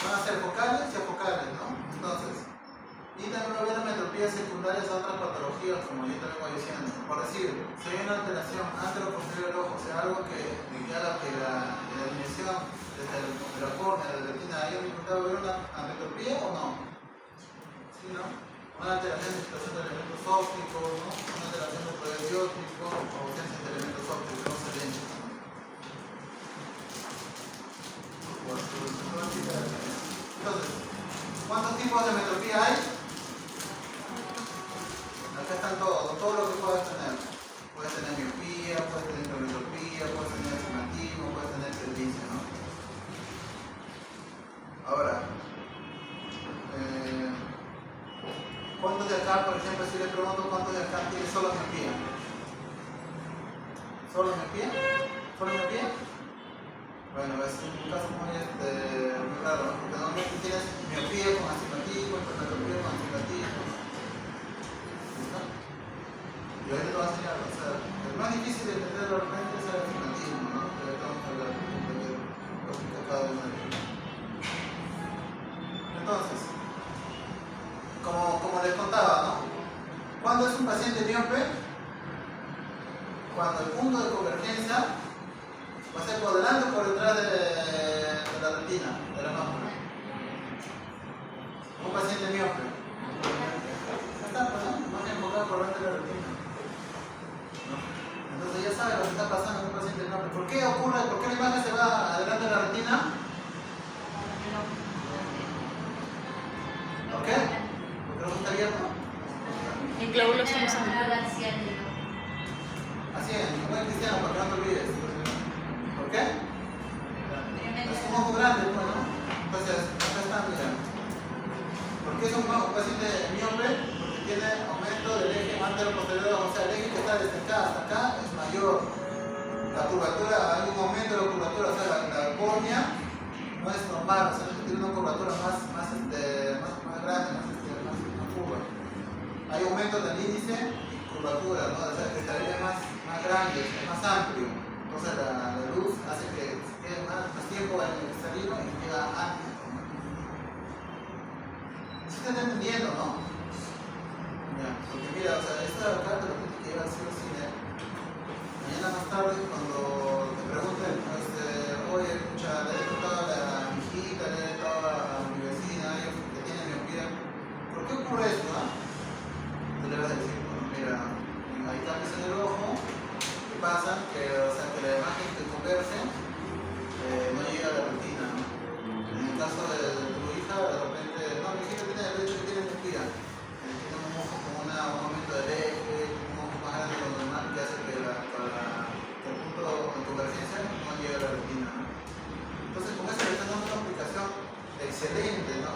S1: van a ser focales y afocales, ¿no? Entonces, y también va a haber metropías secundarias a otras patologías, como yo también voy diciendo. Por decir, si hay una alteración antero-posterior del ojo, o sea, algo que indica que la dimensión de la córnea, de la retina, ¿hay dificultad de ver una metropía o no? ¿Sí, no? Una alteración de situación de elementos ópticos, ¿no? Una alteración de poder dióptrico o ausencia de elementos ópticos, no se lentes, ¿no? Entonces, ¿cuántos tipos de metropía hay? Acá están todos, todo lo que puedes tener. Puedes tener miopía, puedes tener hipermetropía, puedes tener astigmatismo, puedes tener presbicia, ¿no? Ahora, ¿cuántos de acá, por ejemplo, si le pregunto cuántos de acá tienen solo miopía? ¿Solo miopía? ¿Solo miopía? Bueno, es un caso muy raro, ¿no? Porque normalmente tienes miopía con astigmatismo, hipermetropía con astigmatismo. ¿Listo? Y ahorita te voy a enseñar, o sea, el más difícil de entender realmente es el astigmatismo, ¿no? Que ahorita vamos a hablar de lógica cada uno de ellos. Entonces, como les contaba, ¿no? ¿Cuándo es un paciente miope? Cuando el punto de convergencia va a ser por delante o por detrás de la retina, de la mácula. Un paciente miope. Está pasando, más enfocado por delante de la retina. ¿No? Entonces ya sabe lo que está pasando en un paciente miope. ¿Por qué ocurre? ¿Por qué la imagen se va adelante de la retina? ¿Por qué? ¿Porque el ojo está abierto?
S2: El glóbulo está más amplio.
S1: Así es, buen cristiano, para que no te olvides. ¿Por qué? Es un ojo grande, pues, ¿no? Entonces, acá está, mira. ¿Por qué es un paciente miope? Porque tiene aumento del eje antero-posterior, o sea, el eje que está desde acá hasta acá es mayor. La curvatura, hay un aumento de la curvatura, o sea, la córnea no es normal, o sea, tiene una curvatura más grande, más curva. Hay aumento del índice y curvatura, ¿no? O sea, que estaría más grande, es más amplio. Entonces la luz hace que se quede más tiempo en el cristalino y llega antes. ¿Sí te está entendiendo, no? Ya, porque mira, o sea, esta acá te lo tienes que llevar sí o sí, ¿eh? Mañana más tarde, cuando te pregunten, oye, escucha, le he tratado a la hijita, le he tratado a mi vecina, que tiene miopía, ¿por qué ocurre esto, no? Tú le vas a decir, bueno, mira, hay cambios en el ojo, ¿qué pasa? Que la imagen que converge no llega a la retina, ¿no? En el caso de tu hija, de repente, no, mi hija tiene el hecho que tiene miopía, tiene un ojo con un aumento del eje, un ojo más grande de lo normal, que hace que el punto de convergencia no llegue a la retina, ¿no? Entonces, con eso le están dando una aplicación excelente, ¿no?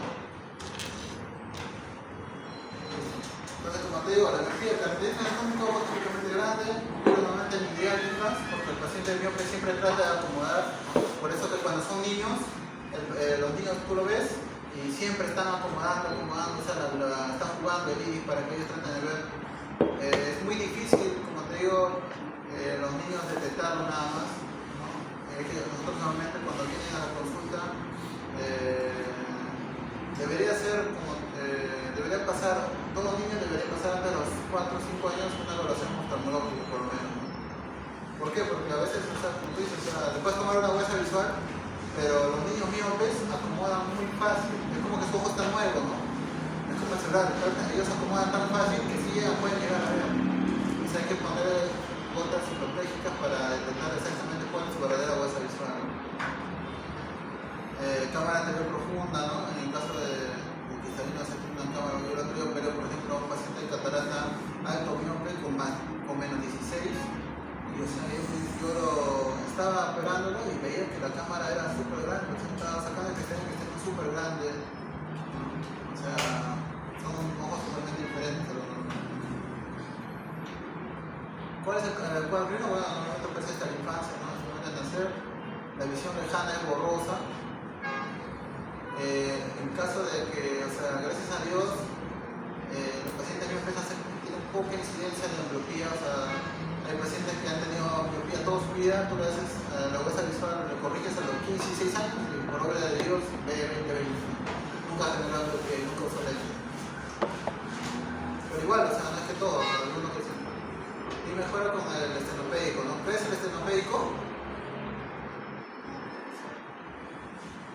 S1: Entonces, como te digo, la miopía característica es un ojo típicamente grande, normalmente midiáticas, porque el paciente miope siempre trata de acomodar. Por eso que cuando son niños, los niños tú lo ves y siempre están acomodando, o sea, están jugando el iris para que ellos traten de ver. Es muy difícil, como te digo, los niños detectarlo nada más, ¿no? Que nosotros normalmente cuando vienen a la consulta debería pasar, todo niño debería pasar antes de los 4 o 5 años una evaluación oftalmológica por lo menos, ¿no? ¿Por qué? Porque a veces, o sea, como tú dices, o sea, le puedes tomar una huesa visual, pero los niños miopes acomodan muy fácil, es como que su ojo está nuevo, ¿no? Es como el celular, ellos acomodan tan fácil que si llegan pueden llegar a ver. Entonces hay que poner gotas hiperplégicas para detectar exactamente cuál es su verdadera huesa visual, ¿no? Cámara anterior profunda, ¿no? En el caso de cristalino se tiene una cámara violatoria, pero por ejemplo un paciente de catarata alto miope con menos 16, y o sea, yo estaba operándolo y veía que la cámara era súper grande, o sea, estaba sacando el cristalino que está súper grande, ¿no? O sea, son ojos totalmente diferentes a los normales. ¿Cuál es el cuadrino? Bueno, normalmente presenta la infancia, ¿no? Al nacer, la visión lejana es borrosa. En caso de que, o sea, gracias a Dios, los pacientes miopes tienen poca incidencia de miopía, o sea, hay pacientes que han tenido miopía toda su vida, tú le haces la huesa visual, le corriges a los 15 y 6 años y por obra de Dios ve 20, nunca ha generado miopía, nunca usó lente. Pero igual, o sea, no es que todo, algunos dicen. Y mejora con el estenopédico, ¿no? ¿Ves el estenopédico?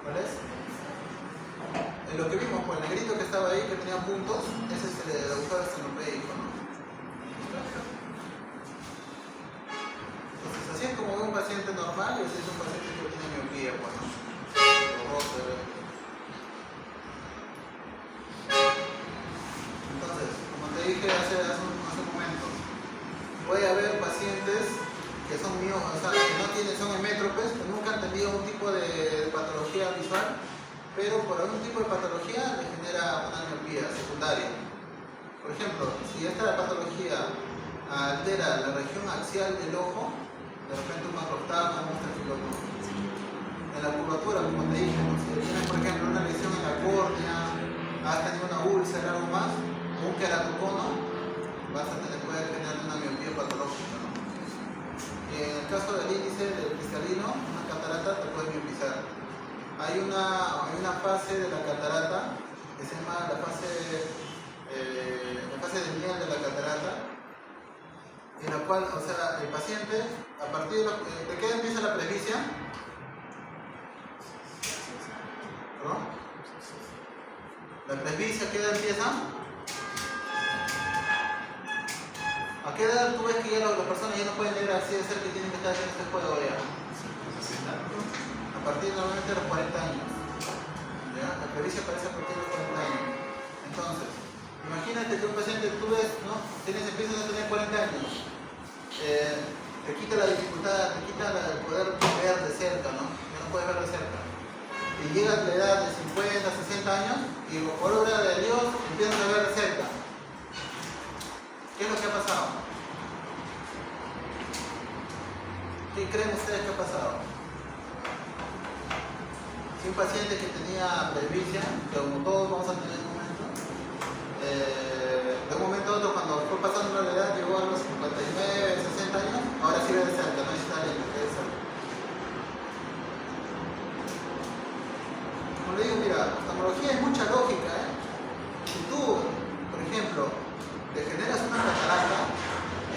S1: ¿Cuál es? Lo que vimos, pues el negrito que estaba ahí, que tenía puntos, ese es el agujero estenopédico, ¿no? Entonces, así es como ve un paciente normal y así es un paciente que tiene miopía, pues, ¿no? tipo de patología visual, pero por algún tipo de patología le genera una miopía secundaria. Por ejemplo, si esta patología altera la región axial del ojo, de repente un macroftalmo, un estafiloco. En la curvatura, como te dije, ¿no? Si tienes, por ejemplo, una lesión en la córnea, has tenido una úlcera, algo más, o un queratocono, puede generar una miopía patológica, ¿no? Y en el caso del índice del cristalino, una catarata te puede miopizar. Hay una fase de la catarata que se llama la fase de miel de la catarata, en la cual, o sea, el paciente, a partir de qué empieza la presbicia, ¿no? La presbicia, ¿qué edad empieza? ¿A qué edad tú ves que ya las personas ya no pueden leer así de cerca y tienen que estar haciendo este juego ya? A partir normalmente de los 40 años. ¿Ya? La presbicia aparece a partir de los 40 años. Entonces, imagínate que un paciente tú ves, ¿no? Empiezas a tener 40 años. Te quita la dificultad, te quita el poder ver de cerca, ¿no? Ya no puedes ver de cerca. Y llegas a la edad de 50, 60 años y por obra de Dios empiezas a ver de cerca. ¿Qué es lo que ha pasado? ¿Qué creen ustedes que ha pasado? Si un paciente que tenía presbicia, que como todos vamos a tener en un momento, de un momento a otro cuando fue pasando la edad llegó a los 59, 60 años, ahora sí ve de cerca, no está lento, ve de cerca. Como le digo, mira, la oftalmología es mucha lógica, ¿eh? Si tú, por ejemplo, te generas una catarata,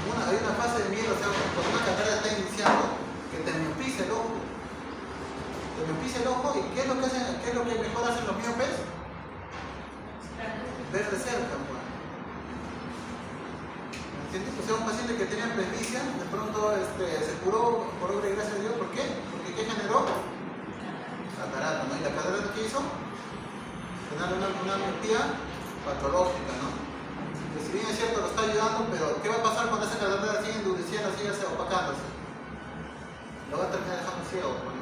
S1: hay una fase de miedo, o sea, cuando una catarata está iniciando, que te miopiza el ojo. Te miopiza el ojo y ¿qué es lo que mejor hacen los miopes? Ver de cerca, pues. ¿Entiendes? O sea, un paciente que tenía presbicia, de pronto se curó por obra y gracia de Dios, ¿por qué? Porque ¿qué generó? Catarata, ¿no? ¿Y la catarata qué hizo? Generar una miopía patológica, ¿no? Que si bien es cierto lo está ayudando, pero ¿qué va a pasar cuando esa catarata sigue endureciendo, sigue opacándose? Lo va a terminar dejando ciego, ¿no?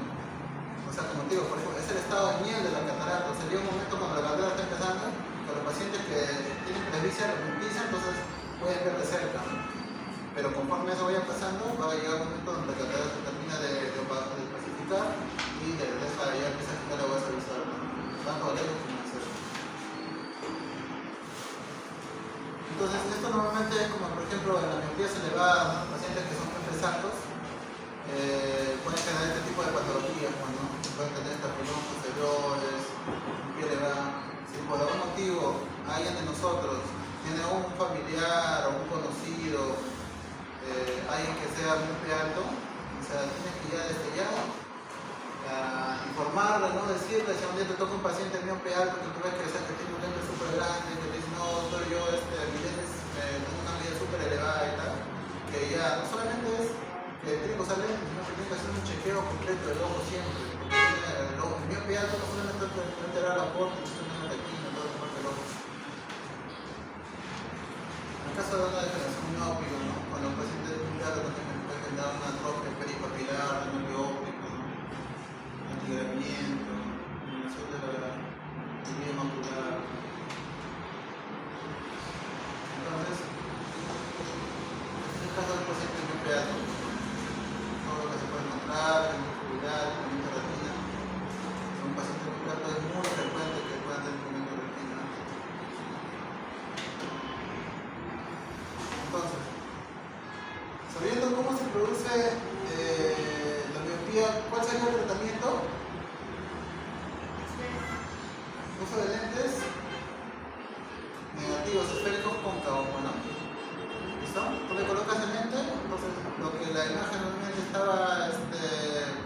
S1: O sea, como te digo, por ejemplo, es el estado de miel de la catarata. O sea, llega un momento cuando la catarata está empezando, con los pacientes que tienen presbicia, lo miopizan, entonces pueden ver de cerca, ¿no? Pero conforme eso vaya pasando, va a llegar un momento donde la catarata se termina de pacificar y ya empieza a quitar la huesa visual, ¿no? Tanto a lejos como a cerca. Entonces, esto normalmente es como, por ejemplo, en la miopía se le va a pacientes que son jefes altos, pueden tener este tipo de patologías, ¿no? Pueden tener estafilomas posteriores, miopía elevada. Si por algún motivo alguien de nosotros tiene un familiar o un conocido, alguien que sea muy alto, o sea, tienes que ya desde ya informarle, ¿no? Decirle, si un día te toca un paciente miope alto que tú ves que tiene un lente súper grande, que te dice, no, doctor, yo mi lente tengo una medida súper elevada y tal, que ya no solamente es que tiene que usar lentes, sino que tiene que hacer un chequeo completo del ojo siempre, porque el ojo miope alto no solamente puede alterar la porta, sino también la retina, todo el parte del ojo. En el caso de una degeneración miópica, ¿no? Cuando el paciente es muy alto, puede generar una atrofia peripapilar, un nervio óptico, ¿no? Antigramiento, eliminación de la línea macular. Entonces, en el caso del paciente miope alto, todo lo que se puede encontrar, en profundidad, en la retina, un paciente miope alto es muy frecuente que pueda tener un de retina. Entonces, sabiendo cómo se produce la miopía, ¿cuál sería el tratamiento? Uso de lentes negativos, esféricos cóncavos, ¿no? ¿Listo? Tú le colocas el lente, entonces lo que la imagen normalmente estaba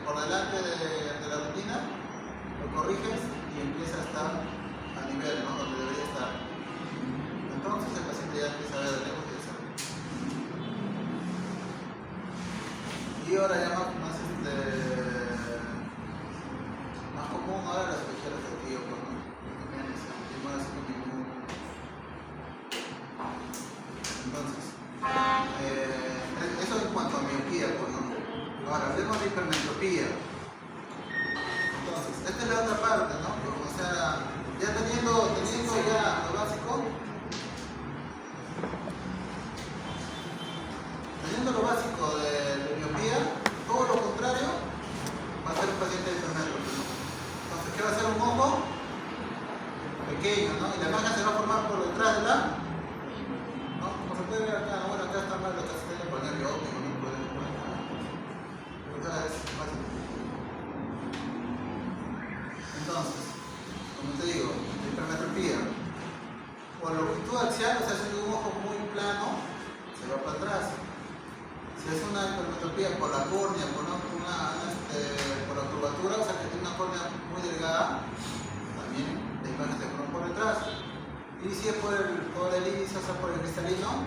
S1: por delante de la retina, lo corriges y empieza a estar a nivel, ¿no? Donde debería estar. Entonces el paciente ya empieza a ver de lejos y de cerca. Y ahora ya más común ahora la cirugía refractiva, ¿no? Entonces, eso en cuanto a miopía, pues, ¿no? Ahora, hablemos de hipermetropía. ¿qué va a ser un ojo? Pequeño, ¿no? Y la imagen se va a formar por detrás de la, ¿no? Como se puede ver acá, ¿no? Bueno, acá está mal, acá se tiene que poner de óptico, no puede poner acá. Pero acá es fácil. Entonces, como te digo, hipermetropía. Por longitud axial, o sea, si es un ojo muy plano, se va para atrás. Si es una hipermetropía por la córnea, por la curvatura, o sea que tiene una córnea muy delgada, también la imagen se forma por detrás. Y si es por el iris, o sea, por el cristalino,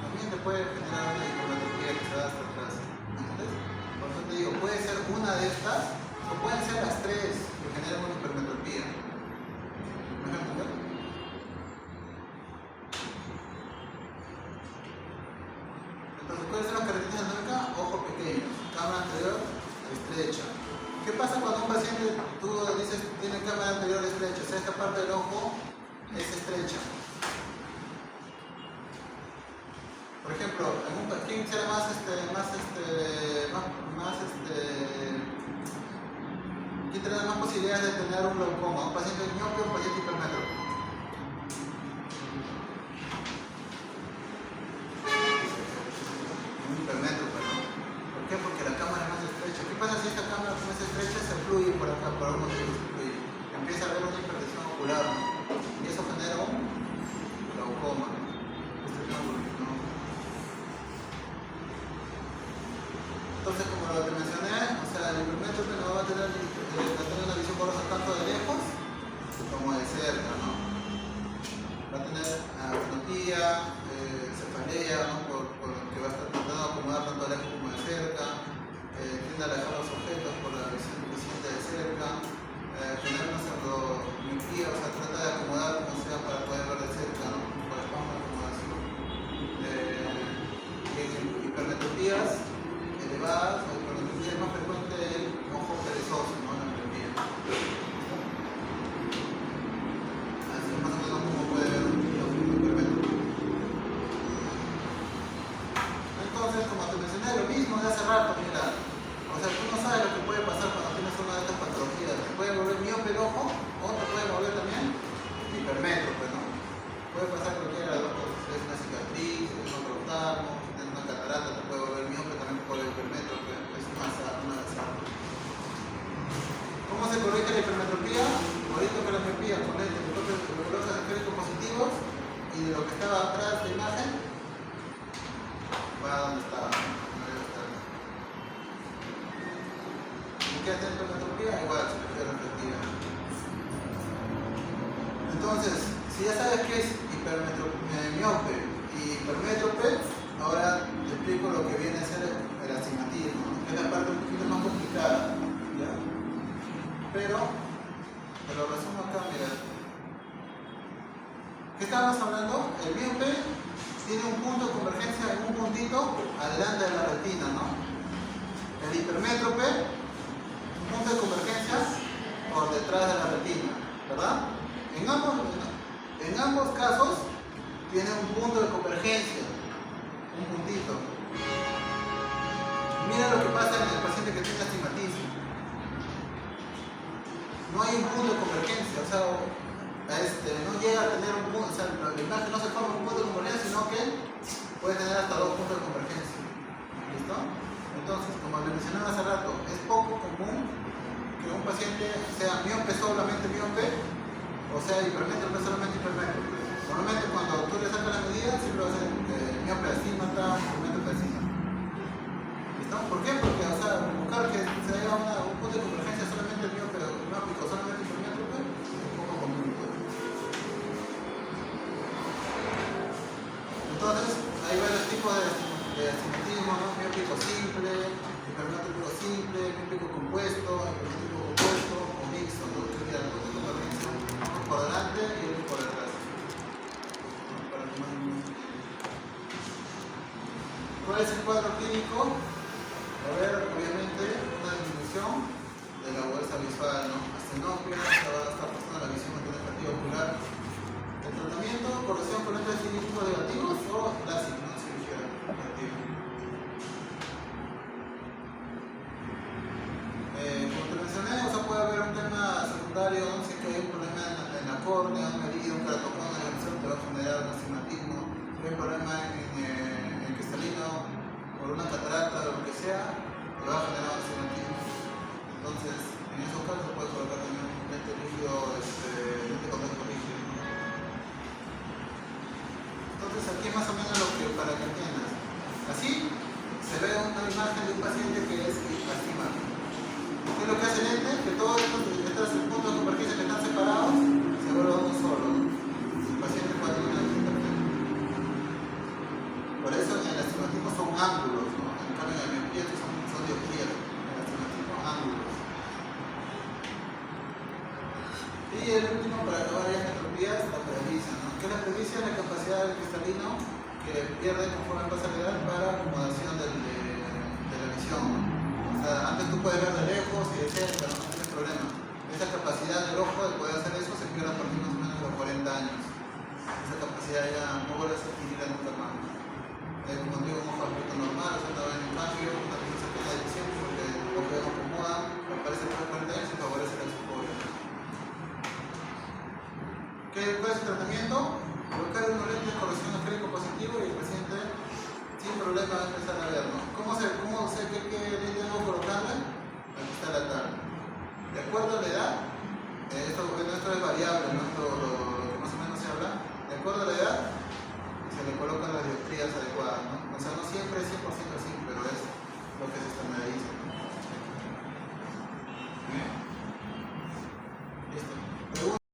S1: también te puede generar una hipermetropía que se da hasta atrás. ¿Entiendes? Por eso te digo, puede ser una de estas, o pueden ser las tres que generan una hipermetropía. ¿Me dejan entender? Entonces, ¿cuáles son las características anatómicas? Ojo pequeño, cámara anterior estrecha. ¿Qué pasa cuando un paciente, tú dices, tiene cámara anterior estrecha? O sea, esta parte del ojo es estrecha. Por ejemplo, ¿quién será quién tendrá más posibilidades de tener un glaucoma? ¿Un paciente miope o un paciente hipermétrope? Un hipermétrope, ¿no? ¿Por qué? Porque la cámara es más estrecha. ¿Qué pasa si esta cámara como es estrecha se fluye por acá, por algún motivo se fluye? Empieza a haber una hipertensión ocular, ¿no? Y eso genera un glaucoma. Este es un glaucoma. Entonces, como lo que mencioné, o sea, el hipermétrope no va a tener una visión borrosa tanto de lejos como de cerca, ¿no? Va a tener atenopía, cefalea, ¿no? Porque va a estar tratando de acomodar tanto de lejos como de cerca, tiende a alejar los objetos por la visión suficiente de cerca, tener una pseudomiopía, o sea, trata de acomodar como sea para poder ver de cerca, ¿no? Por el espacio de acomodación. Y en hipermetropías elevadas, o hipermetropía es más frecuente el ojo perezoso, ¿no? La miopía. Así más o menos como puede ver un hipermétrope. Entonces, como te mencioné, lo mismo de hace rato, mira. O sea, tú no sabes lo que puede pasar cuando tienes una de estas patologías. Te puede volver miope el ojo, o te puede volver también hipermétrope, ¿no? Puede pasar cualquiera de los dos. Si es una cicatriz, si es un traumatismo, si tienes una catarata, te puede volver miope también por el hipermétrope. Es una azar. ¿Cómo se corrige la hipermetropía? Igualito que la miopía, con el colores esféricos positivos y de lo que estaba atrás de la imagen va a donde estaba. ¿Qué hace la hipermetropía? Igual, superficie reflectiva. Entonces, si ya sabes qué es miope y hipermétrope, ahora te explico lo que viene a ser el astigmatismo, ¿no? Que es la parte un poquito más complicada, ¿ya? Pero, te lo resumo acá, mira. ¿Qué estábamos hablando? El miope tiene un punto de convergencia en un puntito adelante de la retina, ¿no? El hipermétrope, punto de convergencia por detrás de la retina, ¿verdad? En ambos casos tiene un punto de convergencia, un puntito. Mira lo que pasa en el paciente que tiene astigmatismo. No hay un punto de convergencia, o sea, no llega a tener un punto, o sea, la imagen no se forma un punto de convergencia, sino que puede tener hasta dos puntos de convergencia. ¿Listo? Entonces, como le mencioné hace rato, es poco común que un paciente sea miope solamente miope o sea hipermétrope solamente hipermétrope. Normalmente cuando tú le sacas la medida siempre va a ser miope astímata, hipermétrope astímata. ¿Listo? ¿Por qué? Porque, o sea, buscar que se haga un punto de convergencia solamente miope o miópico, solamente hipermétrope, es un poco complicado. Entonces, hay varios tipos de astigmatismo, ¿no? Miópico simple, hipermétropico simple, miópico compuesto, hipermétropico compuesto o mixto, ¿no? Que sería el punto de convergencia, uno por delante y otro por detrás. ¿Cuál es el cuadro clínico? Va a haber, obviamente, una disminución de la agudeza visual, ¿no? Astenopia, se va a estar pasando la visión alternativa ocular. El tratamiento, corrección con lentes cirílicos negativos o LASIK, ¿no? Cirugía negativa. Como te mencioné, o sea, puede haber un tema secundario astigmatismo, si hay problema en cristalino, por una catarata o lo que sea, le va a generar astigmatismo. Entonces, en esos casos se puede colocar también un lente líquido, lente de contacto rígido. Entonces, aquí más o menos lo que para que entiendas. Así se ve una imagen de un paciente que es astigmático. ¿Qué es lo que hace el lente? Que todos estos puntos de convergencia que están separados se vuelvan uno solo. El paciente puede tener una vista perfecta. Por eso en el astigmatismo son ángulos, ¿no? En cambio en la miopía son dioptrías. En el astigmatismo ángulos. Y el último, para acabar ya en metropías, la presbicia, ¿no? ¿Qué es la presbicia? La capacidad del cristalino que pierde conforme pasa la edad para acomodación de la visión, ¿no? O sea, antes tú puedes ver de lejos y de cerca, no tienes problema. Esa capacidad del ojo de poder hacer eso se pierde a partir más o menos de los 40 años. Esa capacidad ya no vuelve a adquirirla nunca más. Como digo, un ojo adulto normal, o sea, no ven en cambio, una persona que tiene adicción porque lo que vemos acomoda, aparece después de 40 años y favorece la expolia. ¿Cuál es el tratamiento? Colocar unos lentes de corrección esférico positivo y el paciente